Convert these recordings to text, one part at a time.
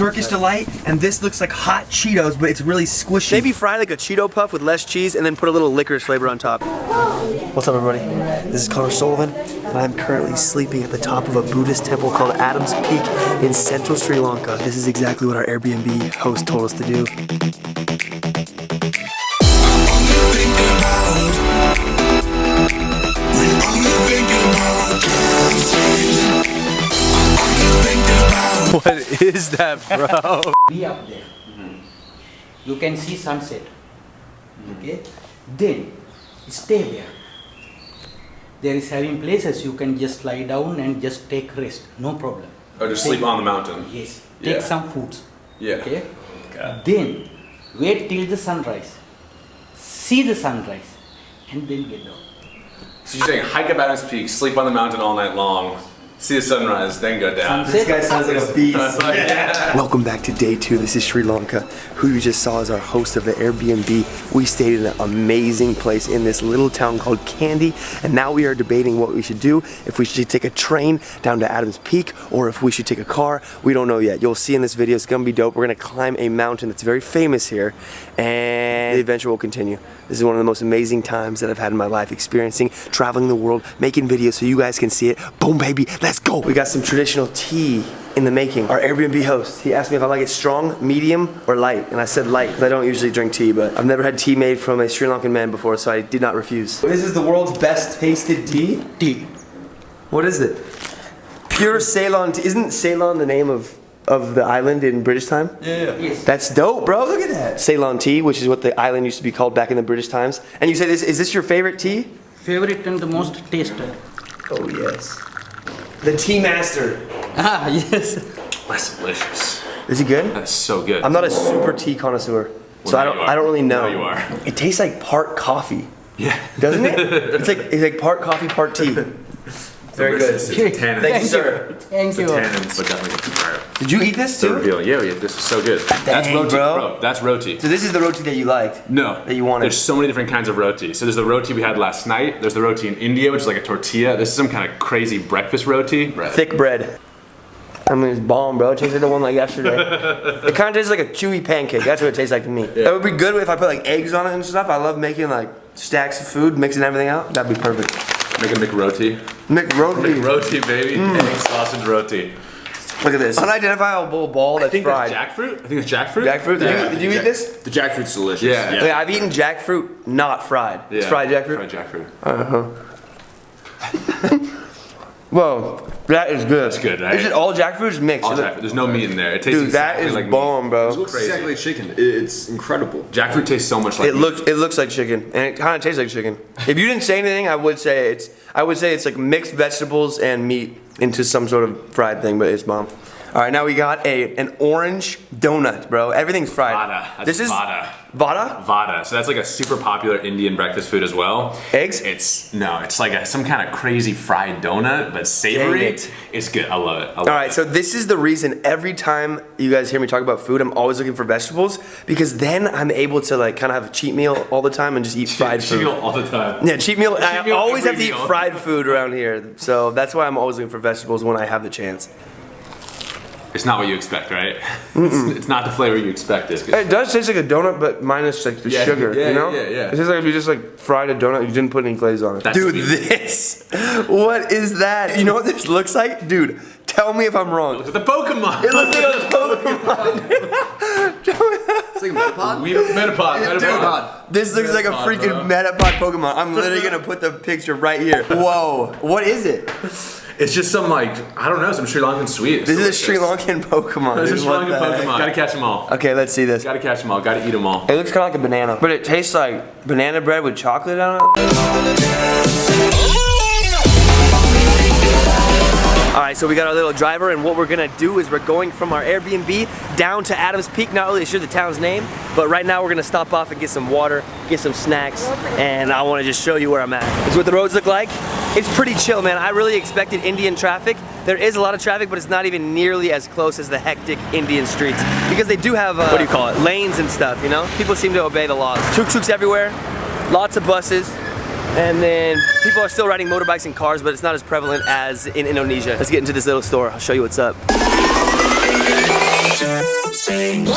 Turkish Delight, and this looks like hot Cheetos, but it's really squishy. Maybe fry like a Cheeto puff with less cheese and then put a little licorice flavor on top. What's up, everybody? This is Conner Sullivan, and I'm currently sleeping at the top of a Buddhist temple called Adam's Peak in central Sri Lanka. This is exactly what our Airbnb host told us to do. What is that, bro? Be up there. You can see sunset. Okay? Then stay there. There is having places you can just lie down and just take rest. No problem. Or just sleep on the mountain. Yes. Take Yeah. some foods. Yeah. Okay? Okay. Then wait till the sunrise. See the sunrise and then get down. So you're saying hike up Adam's Peak, sleep on the mountain all night long, see the sunrise, then go down. Sunset. This guy sounds like a beast. Welcome back to day 2. This is Sri Lanka. Who you just saw is our host of the Airbnb. We stayed in an amazing place in this little town called Kandy, and now we are debating what we should do. If we should take a train down to Adam's Peak, or if we should take a car. We don't know yet. You'll see in this video. It's gonna be dope. We're gonna climb a mountain that's very famous here, and the adventure will continue. This is one of the most amazing times that I've had in my life, experiencing, traveling the world, making videos so you guys can see it. Boom, baby, let's go. We got some traditional tea in the making. Our Airbnb host, he asked me if I like it strong, medium, or light, and I said light, because I don't usually drink tea, but I've never had tea made from a Sri Lankan man before, so I did not refuse. This is the world's best tasted tea? Tea. What is it? Pure Ceylon tea. Isn't Ceylon the name of the island in British time? Yeah. Yes. That's dope, bro. Look at that. Ceylon tea, which is what the island used to be called back in the British times. And you say this, is this your favorite tea? Favorite and the most tasted. Oh, yes. The tea master. Ah, yes. That's delicious. Is he good? That's so good. I'm not a super tea connoisseur, so Well, now you I don't really know. Now you are. It tastes like part coffee, Yeah. doesn't it? It's like part coffee, part tea. Very good. Delicious. Tannins. Thank you, sir. Thank you. Tannins, but definitely good fire. Did you eat this So too? revealing. Yeah, this is so good. That's Dang, roti, bro. That's roti. So this is the roti that you liked? No. That you wanted? There's so many different kinds of roti. So there's the roti we had last night. There's the roti in India, which is like a tortilla. This is some kind of crazy breakfast roti. Thick bread. I mean, it's bomb, bro. It tastes like the one like yesterday. It kind of tastes like a chewy pancake. That's what it tastes like to me. Yeah. That would be good if I put like eggs on it and stuff. I love making like stacks of food, mixing everything out. That'd be perfect. Make a McRoti. McRoti. McRoti, baby. Egg sausage roti. Look at this. Unidentifiable ball that's I think fried. that's jackfruit. I think it's jackfruit. Jackfruit? Did you eat this? The jackfruit's delicious. Yeah. Okay, I've eaten jackfruit, not fried. Yeah. It's fried jackfruit? Fried jackfruit. Whoa, that is good. That's good, right? Is it all jackfruit or is it mixed? All jackfruit. There's no meat in there. It tastes Dude, that exactly is like bomb, It bro. looks Crazy. exactly like chicken. It's incredible. Jackfruit tastes so much like It looks like chicken, and it kind of tastes like chicken. If you didn't say anything, I would say it's like mixed vegetables and meat into some sort of fried thing, but it's bomb. All right, now we got an orange donut, bro. Everything's fried. Vada. That's This is vada. Vada? Vada. So that's like a super popular Indian breakfast food as well. Eggs? It's like some kind of crazy fried donut, but savory. Dang it. It's good. I love it. All right, so this is the reason every time you guys hear me talk about food, I'm always looking for vegetables, because then I'm able to like kind of have a cheat meal all the time and just eat fried food. Cheat meal all the time. Yeah, cheat meal. I meal always have every to eat meal. fried food around here, so that's why I'm always looking for vegetables when I have the chance. It's not what you expect, right? It's not the flavor you expected. It does taste like a donut, but minus like the Yeah, sugar, yeah, you know? yeah. It tastes like if you just like fried a donut, you didn't put any glaze on it. That's Dude, sweet. this, what is that? You know what this looks like? Dude, tell me if I'm wrong. Look at the Pokemon. It looks like a Pokemon. It's like a Metapod? Metapod. This looks like a Metapod, freaking Metapod Pokemon. I'm literally gonna put the picture right here. Whoa, what is it? It's just some like, I don't know, some Sri Lankan sweet. This is a Sri Lankan Pokemon. This dude. is a Sri What Lankan the heck? Pokemon. Gotta catch them all. Okay, let's see this. Gotta catch them all. Gotta eat them all. It looks kind of like a banana, but it tastes like banana bread with chocolate on it. Alright, so we got our little driver, and what we're gonna do is we're going from our Airbnb down to Adam's Peak. Not really sure the town's name, but right now we're gonna stop off and get some water, get some snacks, and I wanna just show you where I'm at. This is what the roads look like. It's pretty chill, man. I really expected Indian traffic. There is a lot of traffic, but it's not even nearly as close as the hectic Indian streets, because they do have, what do you call it, lanes and stuff, you know? People seem to obey the laws. Tuk-tuks everywhere, lots of buses. And then people are still riding motorbikes and cars, but it's not as prevalent as in Indonesia. Let's get into this little store. I'll show you what's up.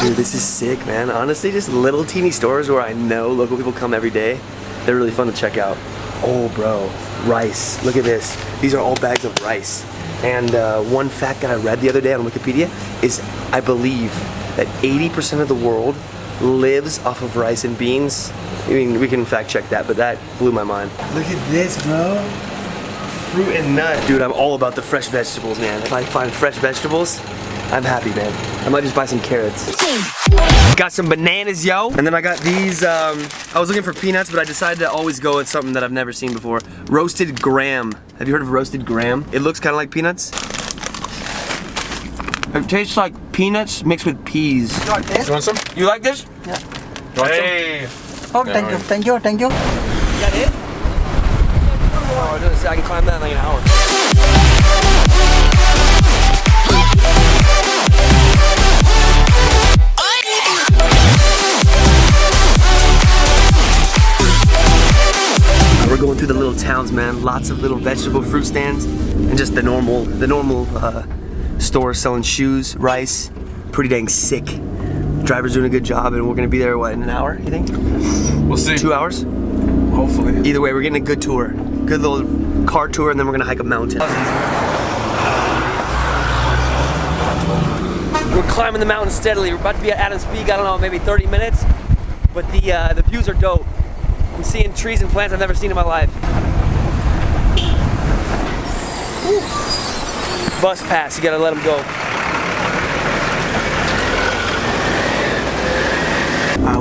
Dude, this is sick, man. Honestly, just little teeny stores where I know local people come every day. They're really fun to check out. Oh, bro, rice. Look at this. These are all bags of rice. And one fact that I read the other day on Wikipedia is I believe that 80% of the world lives off of rice and beans. I mean, we can fact check that, but that blew my mind. Look at this, bro. Fruit and nut. Dude, I'm all about the fresh vegetables, man. If I find fresh vegetables, I'm happy, man. I might just buy some carrots. Got some bananas, yo. And then I got these, I was looking for peanuts, but I decided to always go with something that I've never seen before. Roasted graham. Have you heard of roasted graham? It looks kind of like peanuts. It tastes like peanuts mixed with peas. You like this? You want some? You like this? Yeah. You want Hey. Oh, thank you, thank you, thank you. You got it? Oh, I was gonna say I can climb that in like an hour. We're going through the little towns, man. Lots of little vegetable fruit stands and just the normal stores selling shoes, rice. Pretty dang sick. Driver's doing a good job, and we're gonna be there, what, in an hour, you think? We'll see. 2 hours? Hopefully. Either way, we're getting a good tour. Good little car tour, and then we're gonna hike a mountain. We're climbing the mountain steadily. We're about to be at Adam's Peak, I don't know, maybe 30 minutes. But the views are dope. I'm seeing trees and plants I've never seen in my life. Woo. Bus pass, you gotta let them go.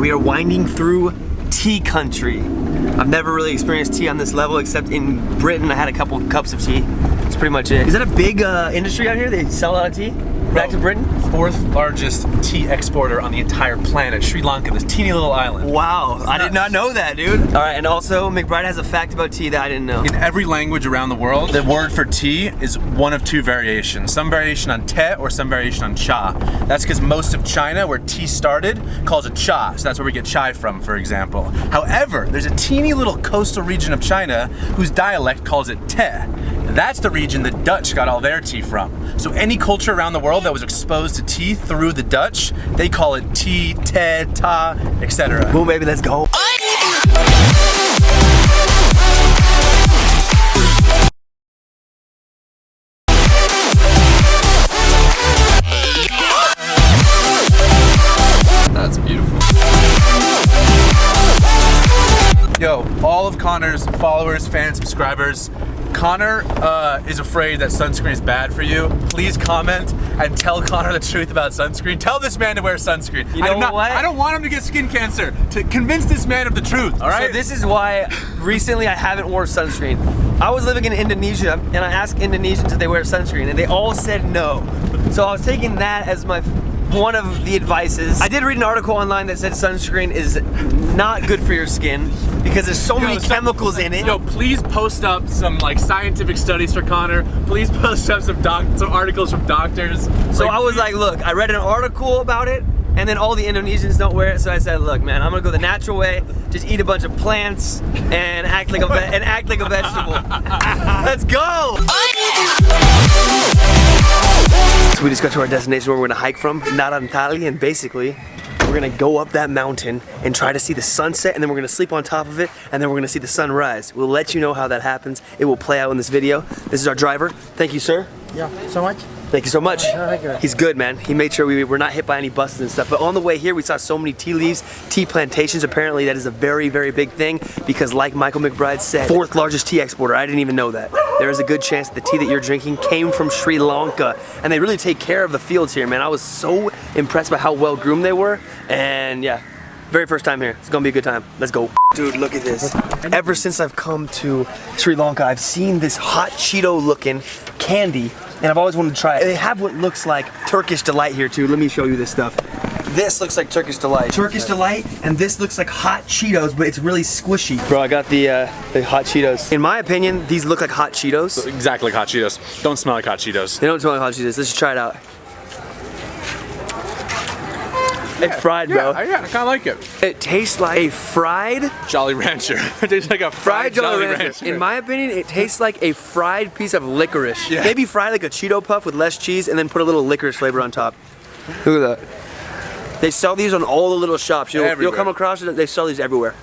We are winding through tea country. I've never really experienced tea on this level, except in Britain I had a couple cups of tea. That's pretty much it. Is that a big industry out here? They sell a lot of tea? Back to Britain? 4th largest tea exporter on the entire planet, Sri Lanka, this teeny little island. Wow, I did not know that, dude. All right, and also McBride has a fact about tea that I didn't know. In every language around the world, the word for tea is one of two variations. Some variation on te or some variation on cha. That's because most of China, where tea started, calls it cha. So that's where we get chai from, for example. However, there's a teeny little coastal region of China whose dialect calls it te. That's the region the Dutch got all their tea from. So any culture around the world that was exposed to tea through the Dutch, they call it tea, te, ta, etc. Boom, baby, let's go. That's beautiful. Yo, all of Connor's followers, fans, subscribers, Connor is afraid that sunscreen is bad for you. Please comment and tell Connor the truth about sunscreen. Tell this man to wear sunscreen. You know what? I don't want him to get skin cancer. To convince this man of the truth, all right? So this is why recently I haven't worn sunscreen. I was living in Indonesia and I asked Indonesians if they wear sunscreen and they all said no. So I was taking that as one of the advices. I did read an article online that said sunscreen is not good for your skin because there's so many chemicals in it. Yo, please post up some like scientific studies for Connor. Please post up some articles from doctors. So I was like, look, I read an article about it and then all the Indonesians don't wear it. So I said, look, man, I'm gonna go the natural way. Just eat a bunch of plants and act like a vegetable. Let's go! So we just got to our destination where we're gonna hike from, Untitled, and basically we're gonna go up that mountain and try to see the sunset, and then we're gonna sleep on top of it, and then we're gonna see the sunrise. We'll let you know how that happens. It will play out in this video. This is our driver. Thank you, sir. Yeah, so much. Thank you so much. Okay. He's good, man. He made sure we were not hit by any buses and stuff. But on the way here, we saw so many tea leaves, tea plantations. Apparently, that is a very, very big thing because, like Michael McBride said, 4th largest tea exporter. I didn't even know that. There is a good chance that the tea that you're drinking came from Sri Lanka, and they really take care of the fields here, man. I was so impressed by how well groomed they were, and yeah. Very first time here. It's gonna be a good time. Let's go. Dude, look at this. Ever since I've come to Sri Lanka, I've seen this hot Cheeto looking candy, and I've always wanted to try it. They have what looks like Turkish Delight here too. Let me show you this stuff. This looks like Turkish Delight. Turkish Delight, and this looks like hot Cheetos, but it's really squishy. Bro, I got the hot Cheetos. In my opinion, these look like hot Cheetos. Exactly like hot Cheetos. Don't smell like hot Cheetos. They don't smell like hot Cheetos. Let's just try it out. It's fried, bro. Yeah, I kind of like it. It tastes like a fried Jolly Rancher. It tastes like a fried Jolly Rancher. In my opinion, it tastes like a fried piece of licorice. Yeah. Maybe fried like a Cheeto Puff with less cheese and then put a little licorice flavor on top. Look at that. They sell these on all the little shops. You'll come across it, they sell these everywhere.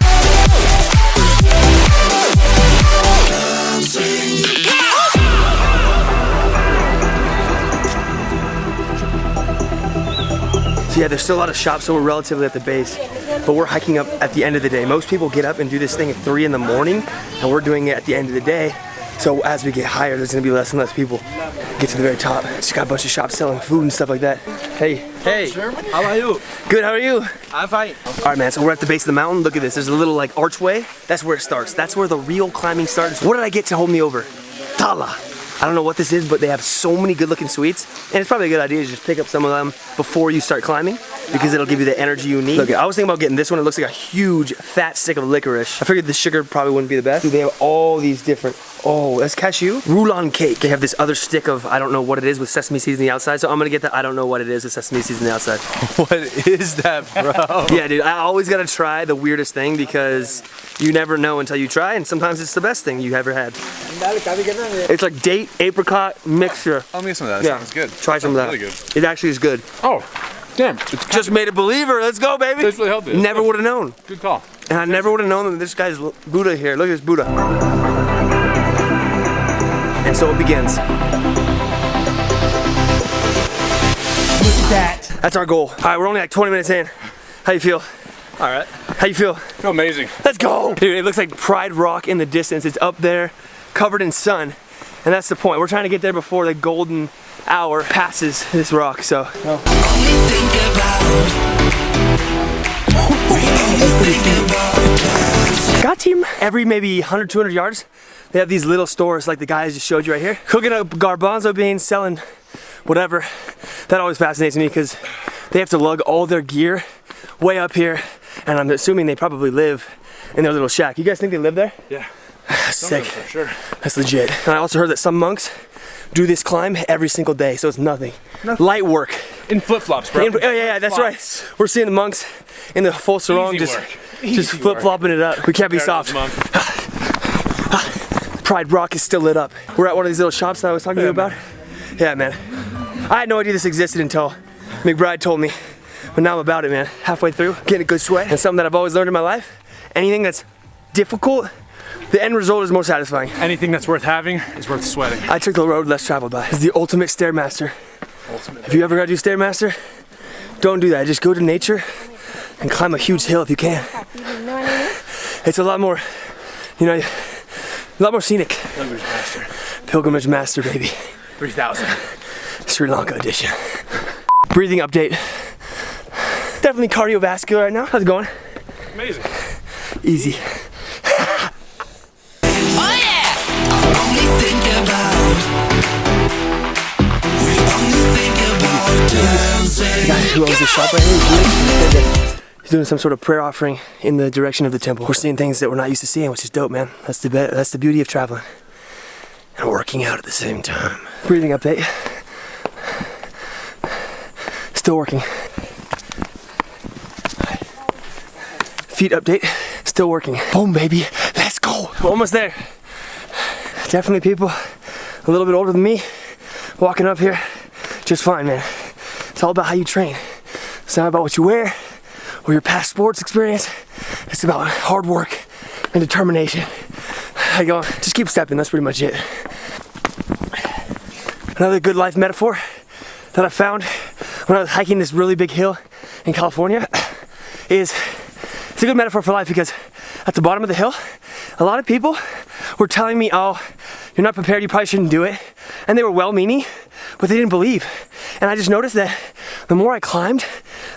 So yeah, there's still a lot of shops, so we're relatively at the base, but we're hiking up at the end of the day. Most people get up and do this thing at 3 in the morning, and we're doing it at the end of the day. So as we get higher, there's gonna be less and less people get to the very top. Just got a bunch of shops selling food and stuff like that. Hey. Hey, how are you? Good, how are you? I'm fine. All right, man, so we're at the base of the mountain. Look at this, there's a little like archway. That's where it starts. That's where the real climbing starts. What did I get to hold me over? Tala. I don't know what this is, but they have so many good looking sweets. And it's probably a good idea to just pick up some of them before you start climbing because it'll give you the energy you need. Look, I was thinking about getting this one. It looks like a huge fat stick of licorice. I figured the sugar probably wouldn't be the best. Dude, they have all these different, oh, that's cashew. Roulon cake. They have this other stick of, I don't know what it is with sesame seeds on the outside. So I'm gonna get the, I don't know what it is with sesame seeds on the outside. What is that, bro? Yeah, dude, I always gotta try the weirdest thing because you never know until you try, and sometimes it's the best thing you ever had. It's like date, apricot mixture. I'll get some of that. Yeah, Sounds good. Try some of that. Really good. It actually is good. Oh, damn. It's Just made a believer. Let's go, baby. It's really healthy. Never would have known. Good call. And I never would have known that this guy's Buddha here. Look at this Buddha. And so it begins. Look at that. That's our goal. All right, we're only like 20 minutes in. How you feel? All right. How you feel? Feel amazing. Let's go. Dude, it looks like Pride Rock in the distance. It's up there, covered in sun. And that's the point. We're trying to get there before the golden hour passes this rock, so. Got him. Every maybe 100, 200 yards, they have these little stores like the guy I just showed you right here. Cooking up garbanzo beans, selling whatever. That always fascinates me because they have to lug all their gear way up here. And I'm assuming they probably live in their little shack. You guys think they live there? Yeah. Sick. For sure. That's legit. And I also heard that some monks do this climb every single day, so it's nothing. Light work. In flip-flops, bro. Yeah, that's right. We're seeing the monks in the full sarong just flip-flopping it up. We can't be soft. Pride Rock is still lit up. We're at one of these little shops that I was talking to you about. Yeah, man. I had no idea this existed until McBride told me. But now I'm about it, man. Halfway through, getting a good sweat. And something that I've always learned in my life, anything that's difficult, the end result is more satisfying. Anything that's worth having is worth sweating. I took the road less traveled by. It's the ultimate Stairmaster. If you ever gotta do Stairmaster, don't do that. Just go to nature and climb a huge hill if you can. It's a lot more, you know, a lot more scenic. Pilgrimage Master. Pilgrimage Master, baby. 3000. Sri Lanka edition. Breathing update. Definitely cardiovascular right now. How's it going? Amazing. Easy. The guy who owns the shop right here, he's doing some sort of prayer offering in the direction of the temple. We're seeing things that we're not used to seeing, which is dope, man. That's the beauty of traveling and working out at the same time. Breathing update. Still working. Feet update. Still working. Boom, baby. Let's go. We're almost there. Definitely people a little bit older than me walking up here just fine, man. It's all about how you train. It's not about what you wear or your past sports experience. It's about hard work and determination. I go, just keep stepping, that's pretty much it. Another good life metaphor that I found when I was hiking this really big hill in California is, it's a good metaphor for life because at the bottom of the hill, a lot of people were telling me, oh, you're not prepared, you probably shouldn't do it. And they were well-meaning, but they didn't believe. And I just noticed that the more I climbed,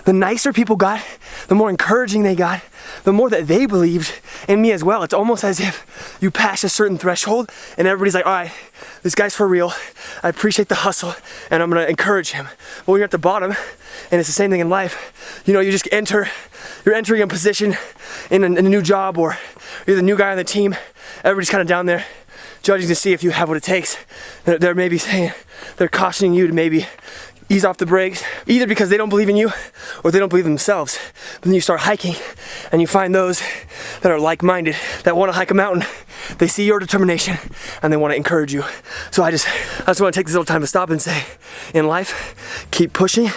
the nicer people got, the more encouraging they got, the more that they believed in me as well. It's almost as if you pass a certain threshold and everybody's like, all right, this guy's for real. I appreciate the hustle and I'm gonna encourage him. But when you're at the bottom, and it's the same thing in life, you know, you just you're entering a position in a new job, or you're the new guy on the team. Everybody's kind of down there judging to see if you have what it takes. They're maybe saying, they're cautioning you to maybe ease off the brakes, either because they don't believe in you or they don't believe in themselves. But then you start hiking and you find those that are like-minded, that want to hike a mountain. They see your determination and they want to encourage you. So I just want to take this little time to stop and say, in life, keep pushing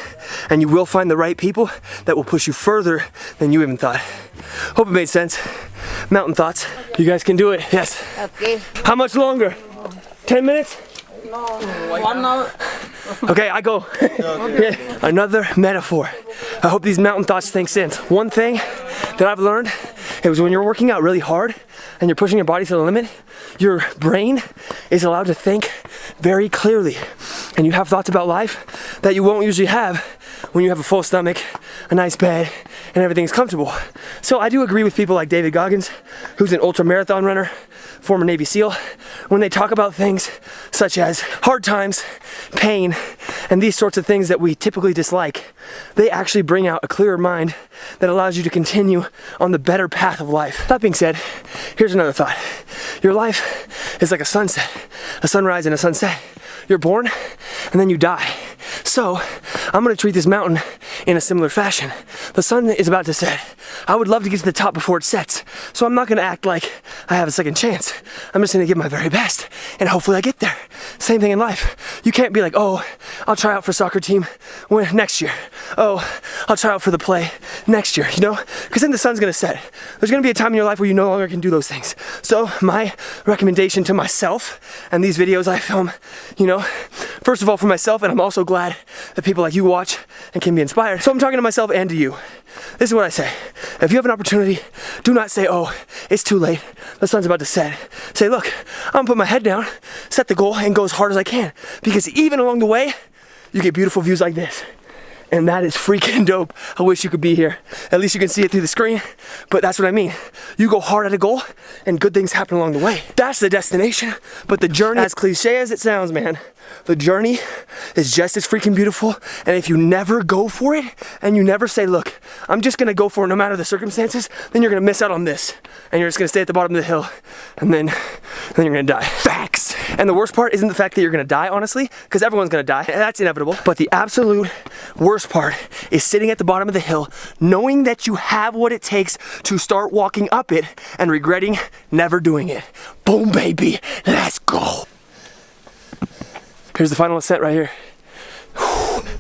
and you will find the right people that will push you further than you even thought. Hope it made sense. Mountain thoughts. You guys can do it. Yes. Okay. How much longer? 10 minutes? No, 1 hour. Okay, I go. Yeah. Another metaphor. I hope these mountain thoughts think sense. One thing that I've learned is when you're working out really hard and you're pushing your body to the limit, your brain is allowed to think very clearly. And you have thoughts about life that you won't usually have when you have a full stomach, a nice bed, and everything's comfortable. So I do agree with people like David Goggins, who's an ultra marathon runner, former Navy SEAL, when they talk about things such as hard times, pain, and these sorts of things that we typically dislike. They actually bring out a clearer mind that allows you to continue on the better path of life. That being said, here's another thought. Your life is like a sunset, a sunrise and a sunset. You're born and then you die. So I'm gonna treat this mountain in a similar fashion. The sun is about to set. I would love to get to the top before it sets. So I'm not gonna act like I have a second chance. I'm just gonna give my very best and hopefully I get there. Same thing in life. You can't be like, oh, I'll try out for soccer team next year. Oh, I'll try out for the play next year, you know? Because then the sun's gonna set. There's gonna be a time in your life where you no longer can do those things. So my recommendation to myself and these videos I film, you know, first of all for myself, and I'm also glad that people like you watch and can be inspired. So I'm talking to myself and to you. This is what I say. If you have an opportunity, do not say, oh, it's too late, the sun's about to set. Say, look, I'm gonna put my head down, set the goal, and go as hard as I can. Because even along the way, you get beautiful views like this. And that is freaking dope. I wish you could be here. At least you can see it through the screen, but that's what I mean. You go hard at a goal, and good things happen along the way. That's the destination, but the journey, as cliche as it sounds, man, the journey is just as freaking beautiful. And if you never go for it, and you never say, look, I'm just gonna go for it no matter the circumstances, then you're gonna miss out on this. And you're just gonna stay at the bottom of the hill, and then you're gonna die. Facts. And the worst part isn't the fact that you're gonna die, honestly, because everyone's gonna die, and that's inevitable. But the absolute worst part is sitting at the bottom of the hill, knowing that you have what it takes to start walking up it, and regretting never doing it. Boom, baby, let's go. Here's the final ascent right here.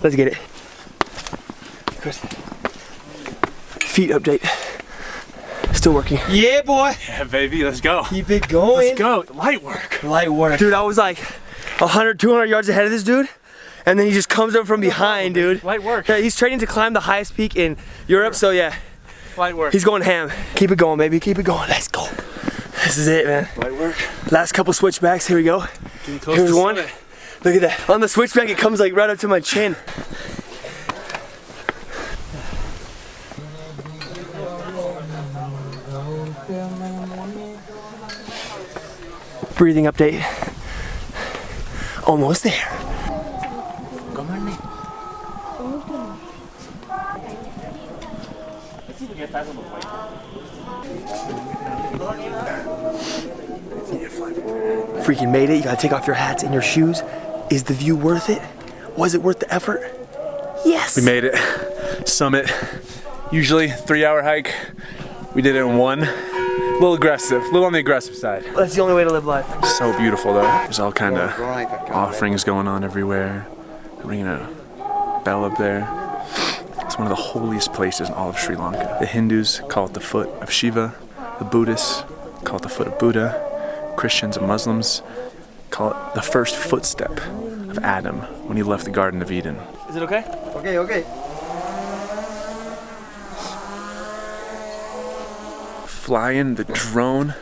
Let's get it. Good. Feet update. Still working. Yeah, boy. Yeah, baby, let's go. Keep it going. Let's go. Light work. Light work. Dude, I was like 100, 200 yards ahead of this dude, and then he just comes up from behind, dude. Light work. Yeah, he's training to climb the highest peak in Europe, so yeah. Light work. He's going ham. Keep it going, baby. Keep it going. Let's go. This is it, man. Light work. Last couple switchbacks. Here we go. Here's one. Look at that. On the switchback, it comes like right up to my chin. Breathing update. Almost there. Freaking made it. You gotta take off your hats and your shoes. Is the view worth it? Was it worth the effort? Yes. We made it. Summit. Usually 3-hour hike. We did it in one. A little aggressive, a little on the aggressive side. That's the only way to live life. So beautiful though. There's all kind of offerings going on everywhere. Ringing a bell up there. It's one of the holiest places in all of Sri Lanka. The Hindus call it the foot of Shiva. The Buddhists call it the foot of Buddha. Christians and Muslims call it the first footstep of Adam when he left the Garden of Eden. Is it okay? Okay, okay. Flying the drone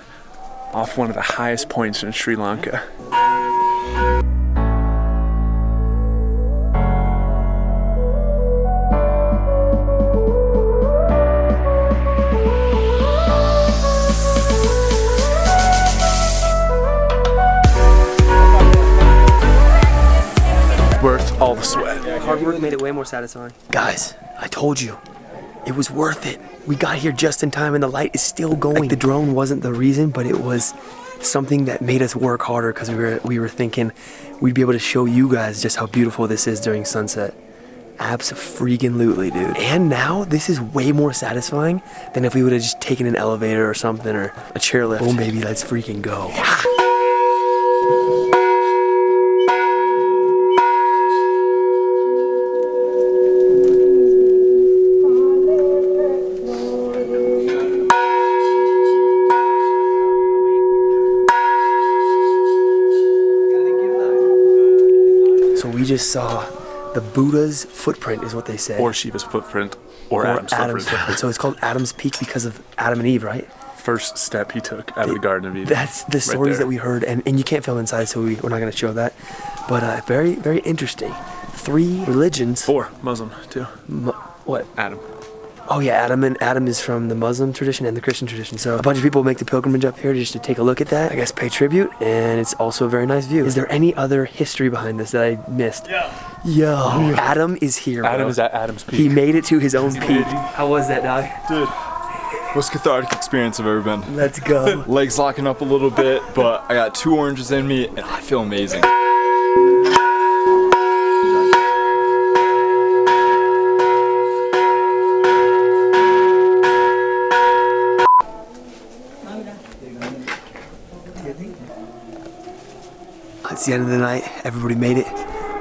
off one of the highest points in Sri Lanka. Worth all the sweat. Hard work made it way more satisfying. Guys, I told you, it was worth it. We got here just in time and the light is still going. Like the drone wasn't the reason, but it was something that made us work harder because we were thinking we'd be able to show you guys just how beautiful this is during sunset. Abso-freaking-lutely, dude. And now this is way more satisfying than if we would have just taken an elevator or something or a chairlift. Boom, baby, let's freaking go. So we just saw the Buddha's footprint is what they say. Or Shiva's footprint, or Adam's footprint. So it's called Adam's Peak because of Adam and Eve, right? First step he took out of the Garden of Eden. That's the stories that we heard, and you can't film inside, so we're not going to show that. But very, very interesting. 3 religions. 4, Muslim too. What? Adam. Oh yeah, Adam is from the Muslim tradition and the Christian tradition. So a bunch of people make the pilgrimage up here just to take a look at that. I guess pay tribute, and it's also a very nice view. Is there any other history behind this that I missed? Yo, Adam is here. Adam bro. is at Adam's Peak. He made it to his own peak. How was that, dog? Dude, most cathartic experience I've ever been. Let's go. Legs locking up a little bit, but I got 2 oranges in me, and I feel amazing. It's the end of the night. Everybody made it.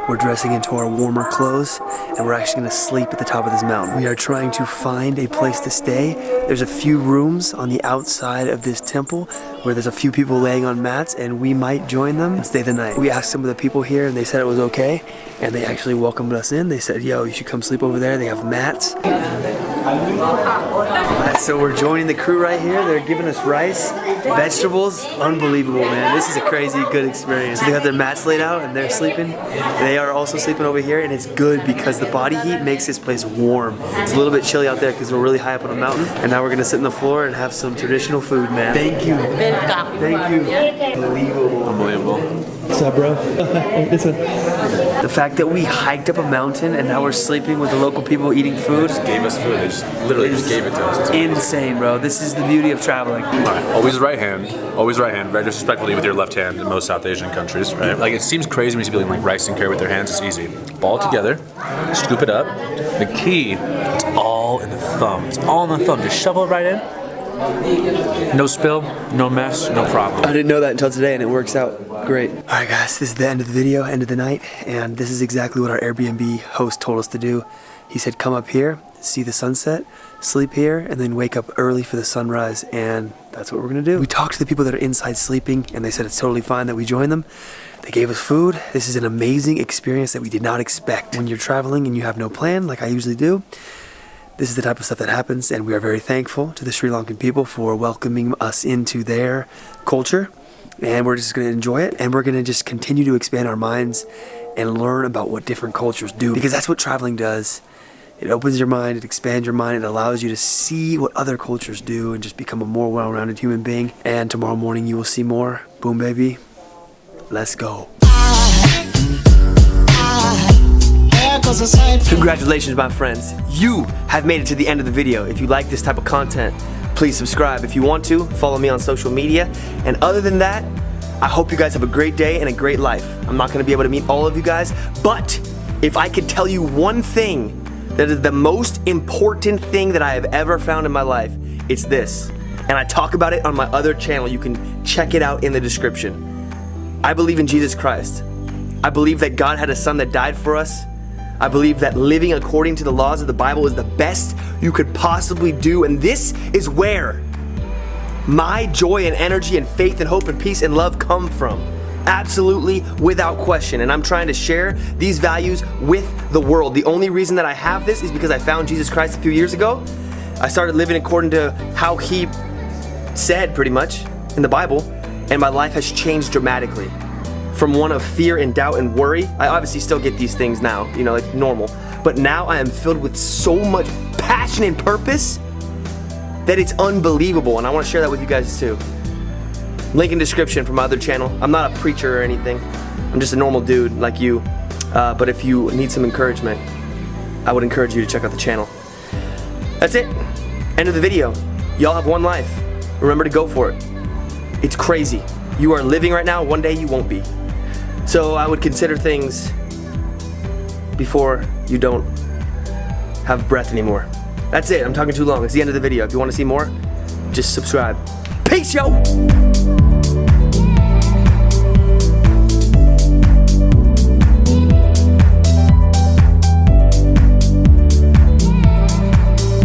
We're dressing into our warmer clothes, and we're actually gonna sleep at the top of this mountain. We are trying to find a place to stay. There's a few rooms on the outside of this temple where there's a few people laying on mats, and we might join them and stay the night. We asked some of the people here, and they said it was okay, and they actually welcomed us in. They said, yo, you should come sleep over there. They have mats. Alright, so we're joining the crew right here. They're giving us rice, vegetables. Unbelievable, man. This is a crazy good experience. They got their mats laid out, and they're sleeping. They are also sleeping over here, and it's good because the body heat makes this place warm. It's a little bit chilly out there because we're really high up on a mountain, and now we're gonna sit on the floor and have some traditional food, man. Thank you. Welcome. Thank you. Unbelievable. Unbelievable. What's up, bro? This one. The fact that we hiked up a mountain and now we're sleeping with the local people eating food. Gave us food. They just literally just gave it to us. It's insane, bro. This is the beauty of traveling. Always right hand. Always right hand. Very disrespectfully with your left hand in most South Asian countries, right? Like it seems crazy when you see people like rice and curry with their hands. It's easy. Ball together, scoop it up. The key, it's all in the thumb. It's all in the thumb. Just shovel it right in. No spill, no mess, no problem. I didn't know that until today, and it works out great. All right, guys, this is the end of the video, end of the night, and this is exactly what our Airbnb host told us to do. He said, come up here, see the sunset, sleep here, and then wake up early for the sunrise, and that's what we're gonna do. We talked to the people that are inside sleeping, and they said it's totally fine that we join them. They gave us food. This is an amazing experience that we did not expect. When you're traveling and you have no plan, like I usually do, this is the type of stuff that happens, and we are very thankful to the Sri Lankan people for welcoming us into their culture, and we're just going to enjoy it, and we're going to just continue to expand our minds and learn about what different cultures do, because that's what traveling does. It opens your mind, it expands your mind, it allows you to see what other cultures do and just become a more well-rounded human being. And tomorrow morning you will see more. Boom, baby. Let's go. Congratulations, my friends. You have made it to the end of the video. If you like this type of content, please subscribe. If you want to, follow me on social media. And other than that, I hope you guys have a great day and a great life. I'm not gonna be able to meet all of you guys, but if I could tell you one thing that is the most important thing that I have ever found in my life, it's this. And I talk about it on my other channel. You can check it out in the description. I believe in Jesus Christ. I believe that God had a son that died for us. I believe that living according to the laws of the Bible is the best you could possibly do, and this is where my joy and energy and faith and hope and peace and love come from. Absolutely, without question. And I'm trying to share these values with the world. The only reason that I have this is because I found Jesus Christ a few years ago. I started living according to how he said, pretty much, in the Bible, and my life has changed dramatically. From one of fear and doubt and worry. I obviously still get these things now, you know, like normal. But now I am filled with so much passion and purpose that it's unbelievable, and I want to share that with you guys too. Link in description for my other channel. I'm not a preacher or anything. I'm just a normal dude like you. But if you need some encouragement, I would encourage you to check out the channel. That's it. End of the video. Y'all have one life. Remember to go for it. It's crazy. You are living right now, one day you won't be. So I would consider things before you don't have breath anymore. That's it, I'm talking too long. It's the end of the video. If you want to see more, just subscribe. Peace, yo!